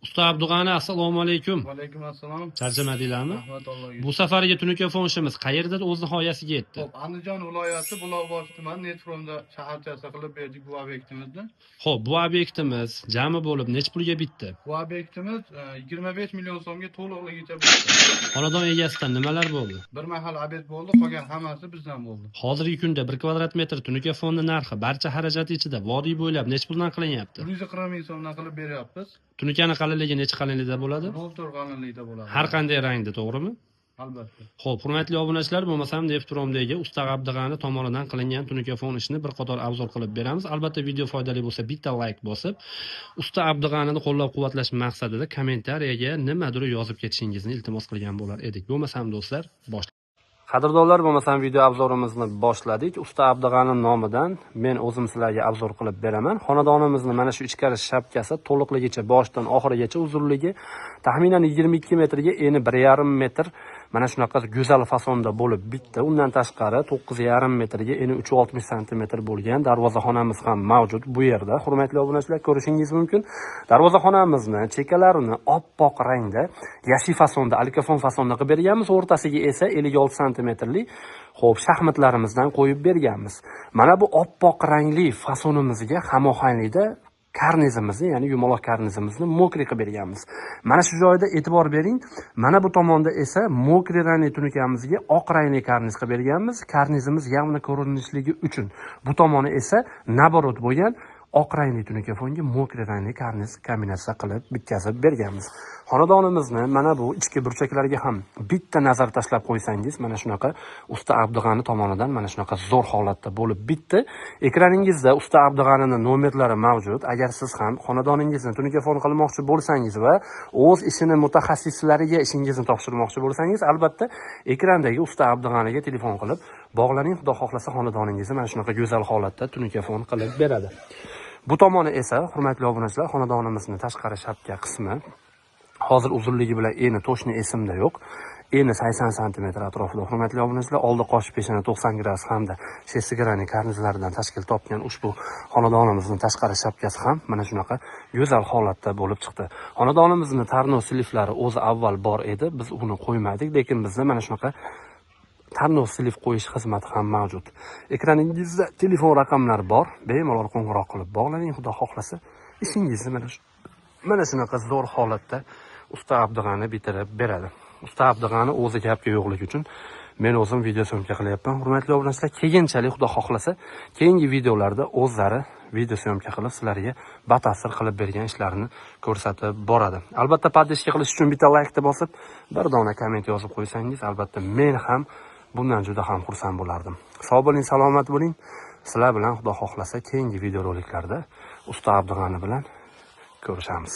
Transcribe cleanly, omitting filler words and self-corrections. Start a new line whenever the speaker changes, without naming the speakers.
Usta Abdug'ani, assalomu alaykum.
Va alaykum assalom.
Charchamadinglarmi?
Rahmat Allohga.
Bu safargi tunuka ishimiz qayerda o'z nihoyasiga yetdi?
Xo'p, Andijon viloyati Buloqboshi tumani Netfromda shaharchasi qilib berdik bu obyektimizni.
Xo'p, bu obyektimiz jami bo'lib necha pulga bitdi?
Bu obyektimiz 25 million so'mga to'liqligicha bitdi.
Xonadon egasidan nimalar bo'ldi?
Bir mahal obed bo'ldi, qolgan hammasi bizdan bo'ldi.
Hozirgi kunda 1 kvadrat metr tunuka fonni narxi barcha xarajat ichida vodiy bo'ylab necha puldan qilinyapti?
140 ming so'mdan qilib beryapmiz.
Tunukani qalinligi necha qalinlikda bo'ladi?
0.4 qalinlikda bo'ladi.
Har qanday rangda, to'g'rimi?
Albatta.
Xo'p, hurmatli obunachilar, bo'lmasam Netfromdagi Usta Abdug'ani tomonidan qilingan tunuka fon ishini bir qator obzor qilib beramiz. Albatta, video foydali bo'lsa, bitta like bosib, Usta Abdug'anini qo'llab-quvvatlash maqsadida kommentariyaga nimadir yozib ketishingizni iltimos qilgan bo'lar edik. Bo'lmasam do'stlar, qadrdonlar, bo'lmasam video obzorimizni boshladik. Usta Abdug'ani nomidan men o'zim sizlarga obzor qilib beraman. Xonadonimizni mana shu ichkari shapkasi to'liqligicha boshdan oxirigacha uzunligi taxminan 22 metrga, eni 1,5 metr. Mana shunaqa go'zal fasonda bo'lib bitdi. Undan tashqari 9,5 metrga, eni 360 sm bo'lgan darvozaxonamiz ham mavjud bu yerda. Hurmatli obunachilar, ko'rishingiz mumkin. Darvozaxonamizni chekalarini oppoq rangda, yashil fasonda, alikafon fasonda qilib berganmiz. O'rtasiga esa 56 sm xo'p, shaxmatlarimizdan qo'yib berganmiz. Mana bu oppoq rangli fasonimizga hamohanglikda karnizimizni, ya'ni yumaloq karnizimizni mokri qilib berganmiz. Mana shu joyda e'tibor bering. Mana bu tomonda esa mokri rangli tunukamizga oq rangli karniz qilib berganmiz. Karnizimiz yamni ko'rinishligi uchun. Bu tomoni esa naborot bo'lgan oq rangli tunuka fonga mokri rangli karniz kombinatsiya qilib bitkazib berganmiz. Xonadonimizni mana bu ichki burchaklarga ham bitta nazar tashlab qo'ysangiz, mana shunaqa Usta Abdug'ani tomonidan mana shunaqa zo'r holatda bo'lib bitdi. Ekraningizda Usta Abdug'anining nomerlari mavjud. Agar siz ham xonadoningizni tunuka fon qilmoqchi bo'lsangiz va o'z ishini mutaxassislariga ishingizni topshirmoqchi bo'lsangiz, albatta ekrandagi Usta Abdug'aniga telefon qilib bog'laning. Xudo xohlasa xonadoningizni mana shunaqa go'zal holatda tunuka fon qilib beradi. Bu tomoni esa, hurmatli obunachilar, xonadonimizni tashqari shapka qismi. Hozir uzunligi bilan eni to'shni esimda yo'q. Eni 80 sm atrofida. Hurmatli obunachilar, oldi qosh peshona 90 gradus hamda shesigrani karnizlaridan tashkil topgan ushbu xonadonimizning tashqari shapkasi ham mana shunaqa go'zal holatda bo'lib chiqdi. Xonadonimizning tarnov siliflari o'zi avval bor edi. Biz uni qo'ymadik, lekin bizda mana shunaqa tarnov silif qo'yish xizmati ham mavjud. Ekraningizda telefon raqamlari bor. Bemalol qo'ng'iroq qilib bog'laning. Xudo xohlasa ishingizni mana shunaqa zo'r holatda Usta Abdug'ani bitirib beradi. Usta Abdug'ani o'zi gapga yo'qligi uchun men o'zim video syomka qilyapman. Hurmatli obunachilar, keyinchalik Xudo xohlasa keyingi videolarda o'zlari video syomka qilib sizlarga batafsil qilib bergan ishlarini ko'rsatib boradi. Albatta, podpishka qilish uchun bitta like bosib, bir dona komment yozib qo'ysangiz, albatta men ham bundan juda ham xursand bo'lardim. Sog' bo'ling, salomat bo'ling. Sizlar bilan Xudo xohlasa keyingi videoroliklarda Usta Abdug'ani bilan ko'rishamiz.